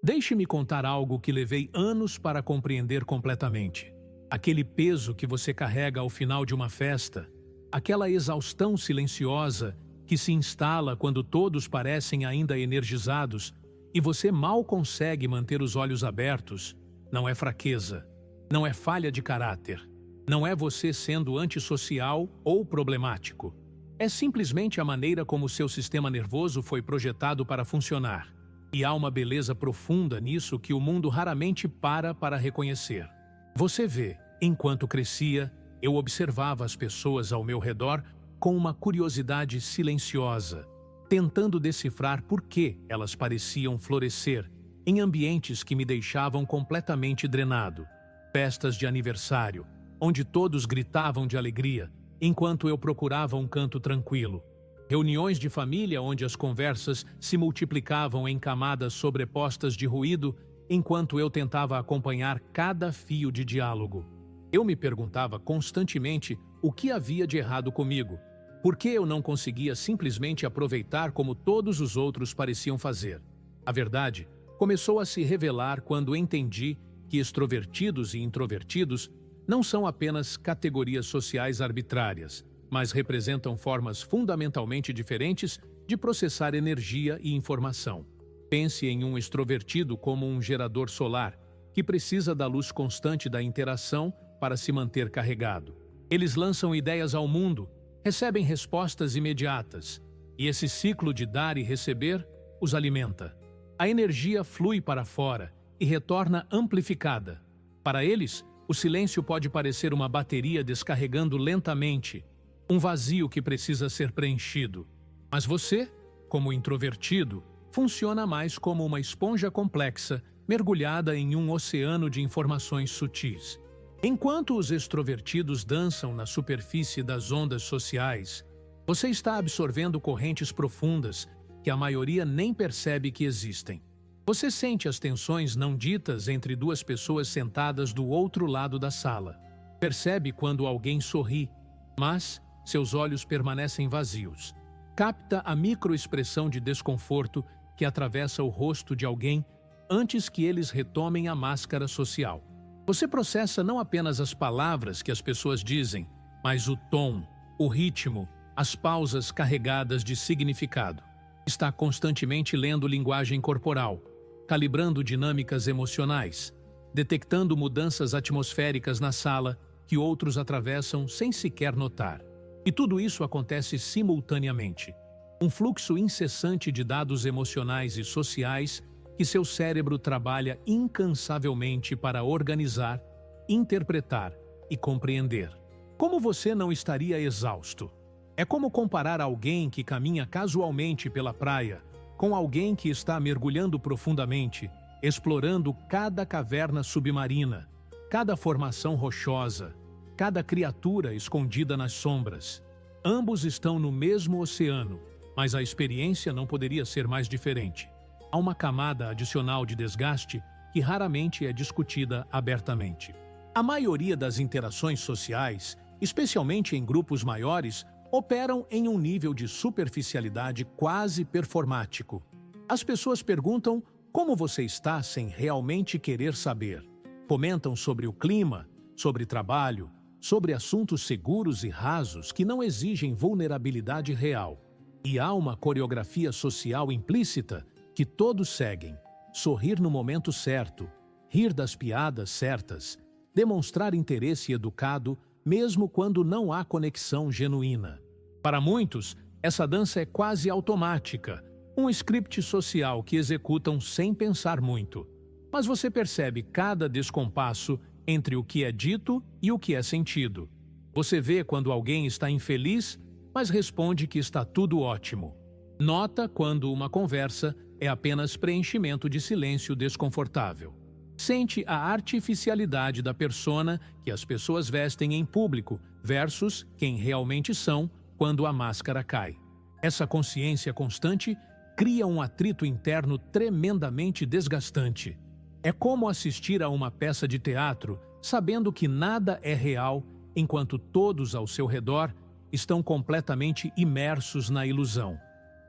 Deixe-me contar algo que levei anos para compreender completamente. Aquele peso que você carrega ao final de uma festa, aquela exaustão silenciosa que se instala quando todos parecem ainda energizados e você mal consegue manter os olhos abertos, não é fraqueza, não é falha de caráter, não é você sendo antissocial ou problemático. É simplesmente a maneira como seu sistema nervoso foi projetado para funcionar. E há uma beleza profunda nisso que o mundo raramente para reconhecer. Você vê, enquanto crescia, eu observava as pessoas ao meu redor com uma curiosidade silenciosa, tentando decifrar por que elas pareciam florescer em ambientes que me deixavam completamente drenado. Festas de aniversário, onde todos gritavam de alegria, enquanto eu procurava um canto tranquilo. Reuniões de família onde as conversas se multiplicavam em camadas sobrepostas de ruído, enquanto eu tentava acompanhar cada fio de diálogo. Eu me perguntava constantemente o que havia de errado comigo, por que eu não conseguia simplesmente aproveitar como todos os outros pareciam fazer. A verdade começou a se revelar quando entendi que extrovertidos e introvertidos não são apenas categorias sociais arbitrárias, mas representam formas fundamentalmente diferentes de processar energia e informação. Pense em um extrovertido como um gerador solar, que precisa da luz constante da interação para se manter carregado. Eles lançam ideias ao mundo, recebem respostas imediatas, e esse ciclo de dar e receber os alimenta. A energia flui para fora e retorna amplificada. Para eles, o silêncio pode parecer uma bateria descarregando lentamente, um vazio que precisa ser preenchido. Mas você, como introvertido, funciona mais como uma esponja complexa mergulhada em um oceano de informações sutis. Enquanto os extrovertidos dançam na superfície das ondas sociais, você está absorvendo correntes profundas que a maioria nem percebe que existem. Você sente as tensões não ditas entre duas pessoas sentadas do outro lado da sala. Percebe quando alguém sorri, mas seus olhos permanecem vazios. Capta a microexpressão de desconforto que atravessa o rosto de alguém antes que eles retomem a máscara social. Você processa não apenas as palavras que as pessoas dizem, mas o tom, o ritmo, as pausas carregadas de significado. Está constantemente lendo linguagem corporal, calibrando dinâmicas emocionais, detectando mudanças atmosféricas na sala que outros atravessam sem sequer notar. E tudo isso acontece simultaneamente. Um fluxo incessante de dados emocionais e sociais que seu cérebro trabalha incansavelmente para organizar, interpretar e compreender. Como você não estaria exausto? É como comparar alguém que caminha casualmente pela praia com alguém que está mergulhando profundamente, explorando cada caverna submarina, cada formação rochosa, cada criatura escondida nas sombras. Ambos estão no mesmo oceano, mas a experiência não poderia ser mais diferente. Há uma camada adicional de desgaste que raramente é discutida abertamente. A maioria das interações sociais, especialmente em grupos maiores, operam em um nível de superficialidade quase performático. As pessoas perguntam como você está sem realmente querer saber. Comentam sobre o clima, sobre trabalho, sobre assuntos seguros e rasos que não exigem vulnerabilidade real. E há uma coreografia social implícita que todos seguem: sorrir no momento certo, rir das piadas certas, demonstrar interesse educado mesmo quando não há conexão genuína. Para muitos, essa dança é quase automática, um script social que executam sem pensar muito. Mas você percebe cada descompasso entre o que é dito e o que é sentido. Você vê quando alguém está infeliz, mas responde que está tudo ótimo. Nota quando uma conversa é apenas preenchimento de silêncio desconfortável. Sente a artificialidade da persona que as pessoas vestem em público versus quem realmente são quando a máscara cai. Essa consciência constante cria um atrito interno tremendamente desgastante. É como assistir a uma peça de teatro sabendo que nada é real enquanto todos ao seu redor estão completamente imersos na ilusão.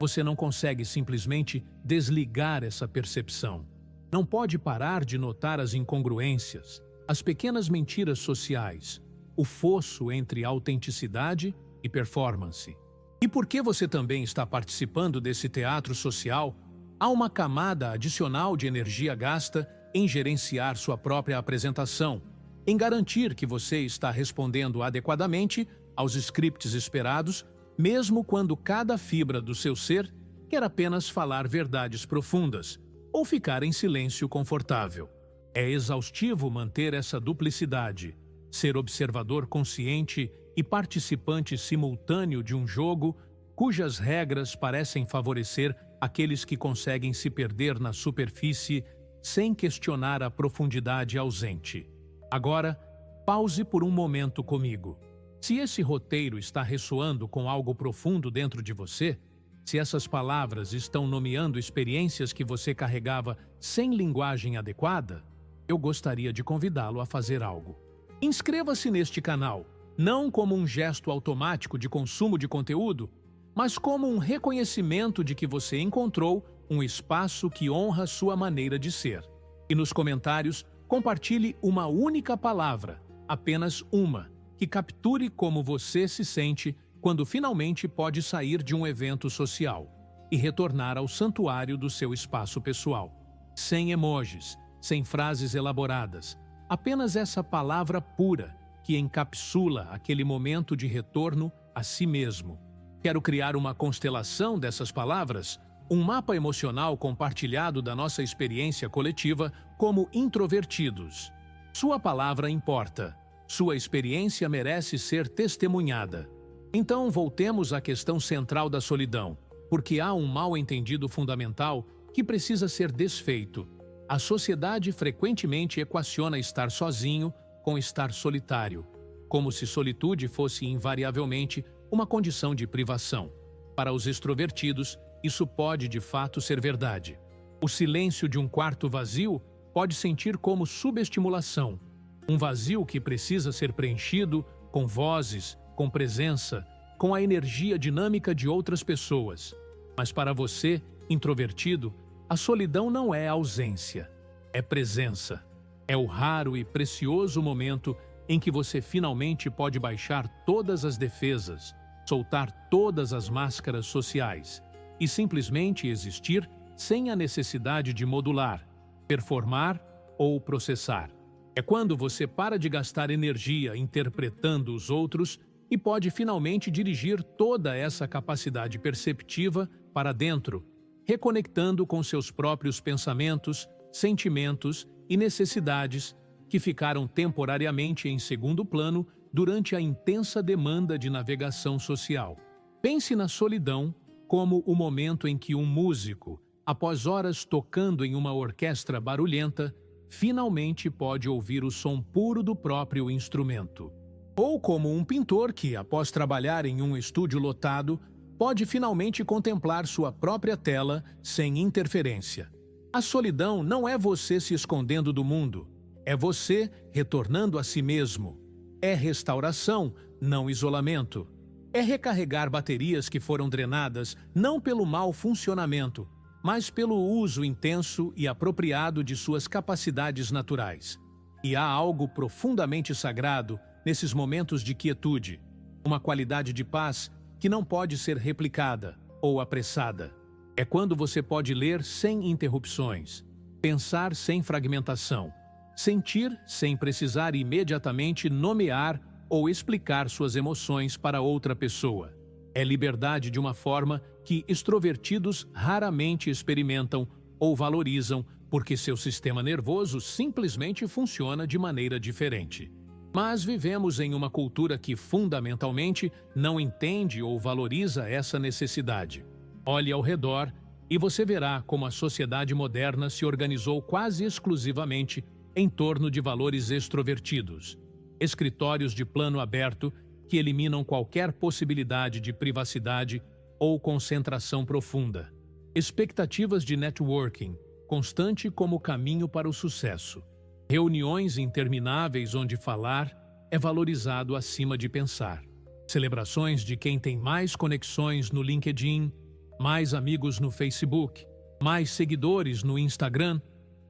Você não consegue simplesmente desligar essa percepção. não pode parar de notar as incongruências, as pequenas mentiras sociais, o fosso entre autenticidade e performance. E porque você também está participando desse teatro social, há uma camada adicional de energia gasta em gerenciar sua própria apresentação, em garantir que você está respondendo adequadamente aos scripts esperados, mesmo quando cada fibra do seu ser quer apenas falar verdades profundas ou ficar em silêncio confortável. É exaustivo manter essa duplicidade, ser observador consciente e participante simultâneo de um jogo cujas regras parecem favorecer aqueles que conseguem se perder na superfície sem questionar a profundidade ausente. Agora, pause por um momento comigo. Se esse roteiro está ressoando com algo profundo dentro de você, se essas palavras estão nomeando experiências que você carregava sem linguagem adequada, eu gostaria de convidá-lo a fazer algo. Inscreva-se neste canal, não como um gesto automático de consumo de conteúdo, mas como um reconhecimento de que você encontrou um espaço que honra sua maneira de ser. E nos comentários, compartilhe uma única palavra, apenas uma, que capture como você se sente quando finalmente pode sair de um evento social e retornar ao santuário do seu espaço pessoal. Sem emojis, sem frases elaboradas, apenas essa palavra pura que encapsula aquele momento de retorno a si mesmo. Quero criar uma constelação dessas palavras, um mapa emocional compartilhado da nossa experiência coletiva como introvertidos. Sua palavra importa. Sua experiência merece ser testemunhada. Então voltemos à questão central da solidão, porque há um mal-entendido fundamental que precisa ser desfeito. A sociedade frequentemente equaciona estar sozinho com estar solitário, como se solitude fosse invariavelmente uma condição de privação. Para os extrovertidos, isso pode de fato ser verdade. O silêncio de um quarto vazio pode sentir como subestimulação, um vazio que precisa ser preenchido com vozes, com presença, com a energia dinâmica de outras pessoas. Mas para você, introvertido, a solidão não é ausência, é presença. É o raro e precioso momento em que você finalmente pode baixar todas as defesas, soltar todas as máscaras sociais e simplesmente existir sem a necessidade de modular, performar ou processar. É quando você para de gastar energia interpretando os outros e pode finalmente dirigir toda essa capacidade perceptiva para dentro, reconectando com seus próprios pensamentos, sentimentos e necessidades que ficaram temporariamente em segundo plano durante a intensa demanda de navegação social. Pense na solidão como o momento em que um músico, após horas tocando em uma orquestra barulhenta, finalmente pode ouvir o som puro do próprio instrumento. Ou como um pintor que, após trabalhar em um estúdio lotado, pode finalmente contemplar sua própria tela sem interferência. A solidão não é você se escondendo do mundo, é você retornando a si mesmo. É restauração, não isolamento. É recarregar baterias que foram drenadas não pelo mau funcionamento, mas pelo uso intenso e apropriado de suas capacidades naturais. E há algo profundamente sagrado nesses momentos de quietude, uma qualidade de paz que não pode ser replicada ou apressada. É quando você pode ler sem interrupções, pensar sem fragmentação, sentir sem precisar imediatamente nomear ou explicar suas emoções para outra pessoa. É liberdade de uma forma que extrovertidos raramente experimentam ou valorizam porque seu sistema nervoso simplesmente funciona de maneira diferente. Mas vivemos em uma cultura que fundamentalmente não entende ou valoriza essa necessidade. Olhe ao redor e você verá como a sociedade moderna se organizou quase exclusivamente em torno de valores extrovertidos. Escritórios de plano aberto que eliminam qualquer possibilidade de privacidade ou concentração profunda. Expectativas de networking, constante como caminho para o sucesso. Reuniões intermináveis onde falar é valorizado acima de pensar. Celebrações de quem tem mais conexões no LinkedIn, mais amigos no Facebook, mais seguidores no Instagram.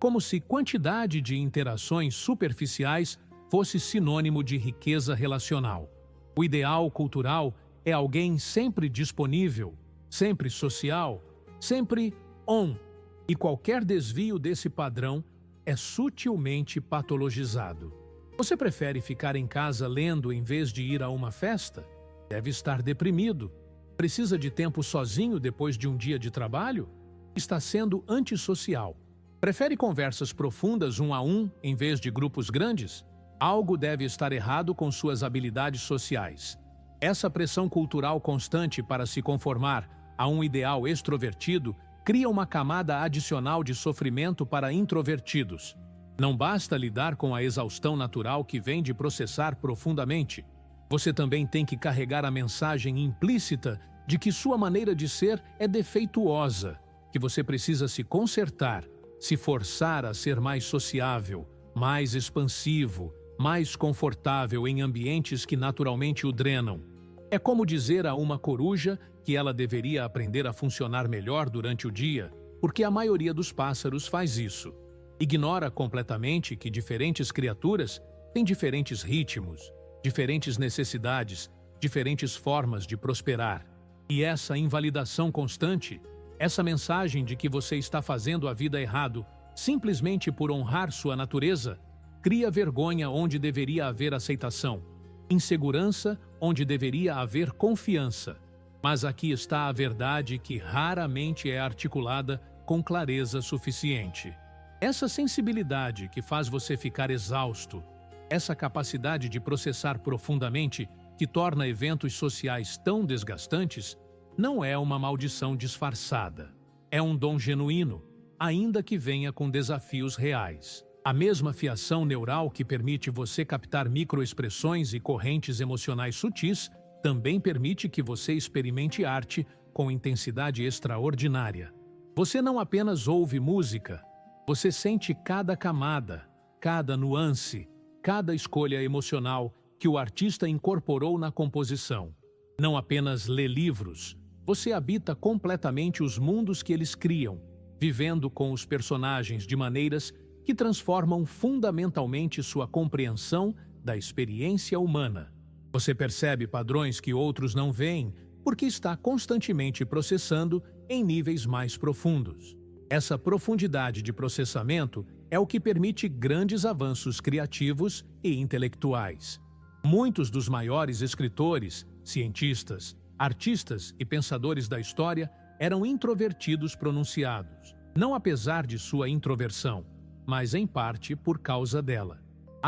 como se quantidade de interações superficiais fosse sinônimo de riqueza relacional. O ideal cultural é alguém sempre disponível, sempre social, sempre on, e qualquer desvio desse padrão é sutilmente patologizado. Você prefere ficar em casa lendo em vez de ir a uma festa? Deve estar deprimido. Precisa de tempo sozinho depois de um dia de trabalho? Está sendo antissocial. Prefere conversas profundas um a um em vez de grupos grandes? Algo deve estar errado com suas habilidades sociais. Essa pressão cultural constante para se conformar a um ideal extrovertido cria uma camada adicional de sofrimento para introvertidos. Não basta lidar com a exaustão natural que vem de processar profundamente. Você também tem que carregar a mensagem implícita de que sua maneira de ser é defeituosa, que você precisa se consertar, se forçar a ser mais sociável, mais expansivo, mais confortável em ambientes que naturalmente o drenam. É como dizer a uma coruja que ela deveria aprender a funcionar melhor durante o dia, porque a maioria dos pássaros faz isso. Ignora completamente que diferentes criaturas têm diferentes ritmos, diferentes necessidades, diferentes formas de prosperar. E essa invalidação constante, essa mensagem de que você está fazendo a vida errado simplesmente por honrar sua natureza, cria vergonha onde deveria haver aceitação, insegurança onde deveria haver confiança. Mas aqui está a verdade que raramente é articulada com clareza suficiente. Essa sensibilidade que faz você ficar exausto, essa capacidade de processar profundamente que torna eventos sociais tão desgastantes, não é uma maldição disfarçada. É um dom genuíno, ainda que venha com desafios reais. A mesma fiação neural que permite você captar microexpressões e correntes emocionais sutis também permite que você experimente arte com intensidade extraordinária. Você não apenas ouve música, você sente cada camada, cada nuance, cada escolha emocional que o artista incorporou na composição. Não apenas lê livros, você habita completamente os mundos que eles criam, vivendo com os personagens de maneiras que transformam fundamentalmente sua compreensão da experiência humana. Você percebe padrões que outros não veem porque está constantemente processando em níveis mais profundos. Essa profundidade de processamento é o que permite grandes avanços criativos e intelectuais. Muitos dos maiores escritores, cientistas, artistas e pensadores da história eram introvertidos pronunciados, não apesar de sua introversão, mas em parte por causa dela.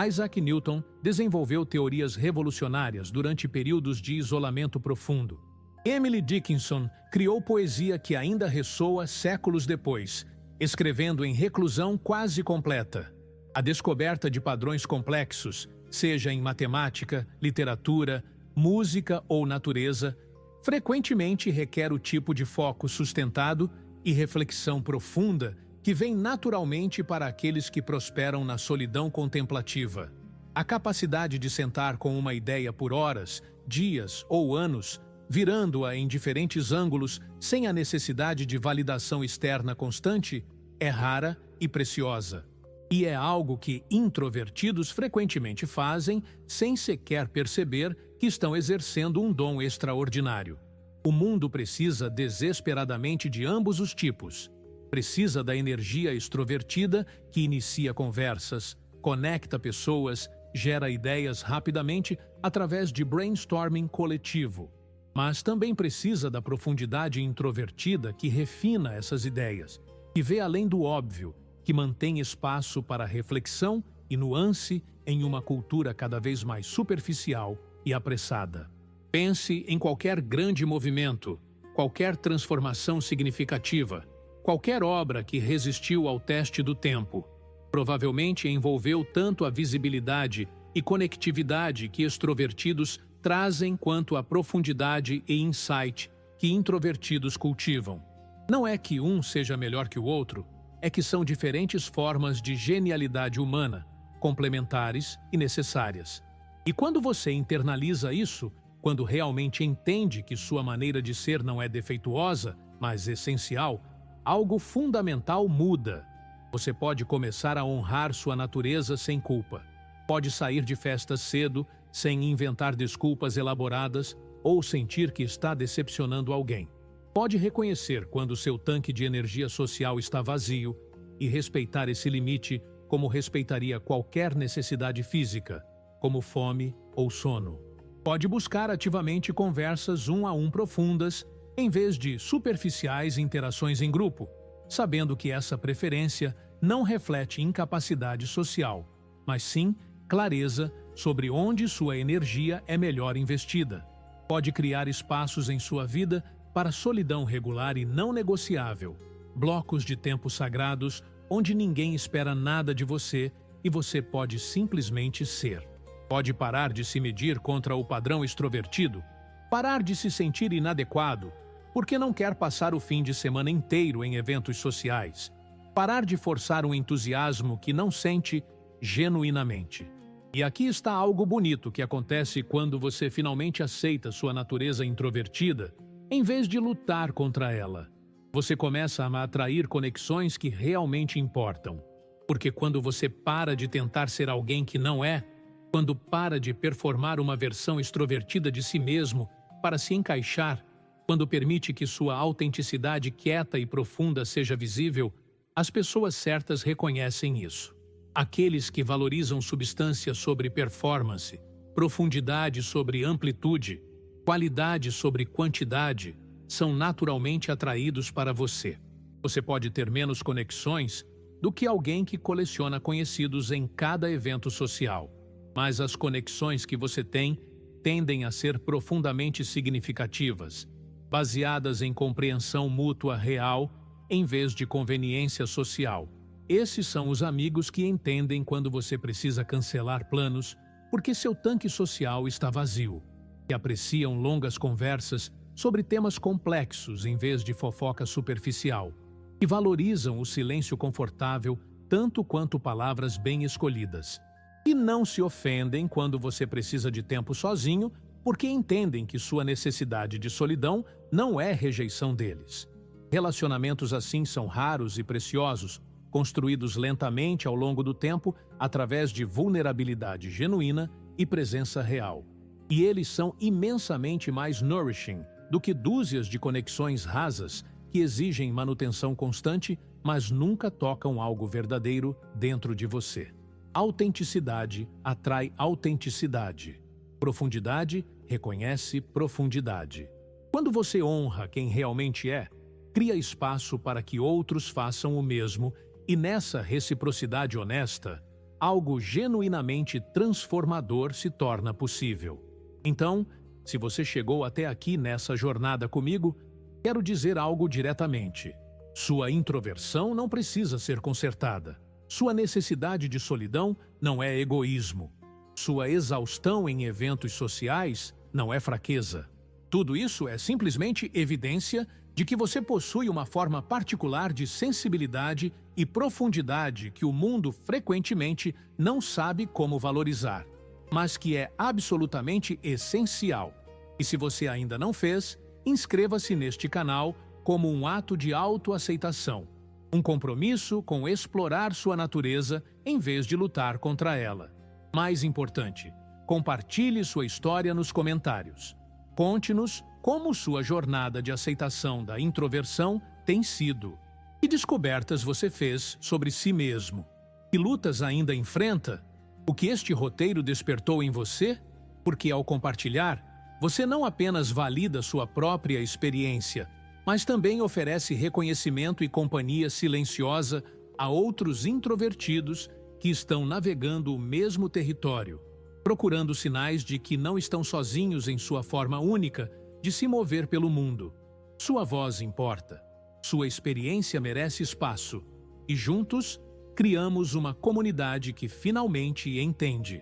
Isaac Newton desenvolveu teorias revolucionárias durante períodos de isolamento profundo. Emily Dickinson criou poesia que ainda ressoa séculos depois, escrevendo em reclusão quase completa. A descoberta de padrões complexos, seja em matemática, literatura, música ou natureza, frequentemente requer o tipo de foco sustentado e reflexão profunda que vem naturalmente para aqueles que prosperam na solidão contemplativa. A capacidade de sentar com uma ideia por horas, dias ou anos, virando-a em diferentes ângulos sem a necessidade de validação externa constante, é rara e preciosa. E é algo que introvertidos frequentemente fazem sem sequer perceber que estão exercendo um dom extraordinário. O mundo precisa desesperadamente de ambos os tipos. Precisa da energia extrovertida que inicia conversas, conecta pessoas, gera ideias rapidamente através de brainstorming coletivo. Mas também precisa da profundidade introvertida que refina essas ideias, que vê além do óbvio, que mantém espaço para reflexão e nuance em uma cultura cada vez mais superficial e apressada. Pense em qualquer grande movimento, qualquer transformação significativa, qualquer obra que resistiu ao teste do tempo. Provavelmente envolveu tanto a visibilidade e conectividade que extrovertidos trazem quanto a profundidade e insight que introvertidos cultivam. Não é que um seja melhor que o outro, é que são diferentes formas de genialidade humana, complementares e necessárias. E quando você internaliza isso, quando realmente entende que sua maneira de ser não é defeituosa, mas essencial, algo fundamental muda. Você pode começar a honrar sua natureza sem culpa. Pode sair de festas cedo, sem inventar desculpas elaboradas ou sentir que está decepcionando alguém. Pode reconhecer quando seu tanque de energia social está vazio e respeitar esse limite como respeitaria qualquer necessidade física, como fome ou sono. Pode buscar ativamente conversas um a um profundas, em vez de superficiais interações em grupo, sabendo que essa preferência não reflete incapacidade social, mas sim clareza sobre onde sua energia é melhor investida. Pode criar espaços em sua vida para solidão regular e não negociável, blocos de tempo sagrados onde ninguém espera nada de você e você pode simplesmente ser. Pode parar de se medir contra o padrão extrovertido, parar de se sentir inadequado, porque não quer passar o fim de semana inteiro em eventos sociais, parar de forçar um entusiasmo que não sente genuinamente. E aqui está algo bonito que acontece quando você finalmente aceita sua natureza introvertida, em vez de lutar contra ela. Você começa a atrair conexões que realmente importam. Porque quando você para de tentar ser alguém que não é, quando para de performar uma versão extrovertida de si mesmo para se encaixar, quando permite que sua autenticidade quieta e profunda seja visível, as pessoas certas reconhecem isso. Aqueles que valorizam substância sobre performance, profundidade sobre amplitude, qualidade sobre quantidade, são naturalmente atraídos para você. Você pode ter menos conexões do que alguém que coleciona conhecidos em cada evento social, mas as conexões que você tem tendem a ser profundamente significativas, baseadas em compreensão mútua real em vez de conveniência social. Esses são os amigos que entendem quando você precisa cancelar planos porque seu tanque social está vazio, que apreciam longas conversas sobre temas complexos em vez de fofoca superficial, que valorizam o silêncio confortável tanto quanto palavras bem escolhidas, e não se ofendem quando você precisa de tempo sozinho porque entendem que sua necessidade de solidão não é rejeição deles. Relacionamentos assim são raros e preciosos, construídos lentamente ao longo do tempo através de vulnerabilidade genuína e presença real. E eles são imensamente mais nourishing do que dúzias de conexões rasas que exigem manutenção constante, mas nunca tocam algo verdadeiro dentro de você. Autenticidade atrai autenticidade. Profundidade reconhece profundidade. Quando você honra quem realmente é, cria espaço para que outros façam o mesmo e nessa reciprocidade honesta, algo genuinamente transformador se torna possível. Então, se você chegou até aqui nessa jornada comigo, quero dizer algo diretamente. Sua introversão não precisa ser consertada. Sua necessidade de solidão não é egoísmo. Sua exaustão em eventos sociais não é fraqueza. Tudo isso é simplesmente evidência de que você possui uma forma particular de sensibilidade e profundidade que o mundo frequentemente não sabe como valorizar, mas que é absolutamente essencial. E se você ainda não fez, inscreva-se neste canal como um ato de autoaceitação, um compromisso com explorar sua natureza em vez de lutar contra ela. Mais importante, compartilhe sua história nos comentários. Conte-nos como sua jornada de aceitação da introversão tem sido. Que descobertas você fez sobre si mesmo? Que lutas ainda enfrenta? O que este roteiro despertou em você? Porque ao compartilhar, você não apenas valida sua própria experiência, mas também oferece reconhecimento e companhia silenciosa a outros introvertidos que estão navegando o mesmo território, procurando sinais de que não estão sozinhos em sua forma única de se mover pelo mundo. Sua voz importa, sua experiência merece espaço, e juntos criamos uma comunidade que finalmente entende.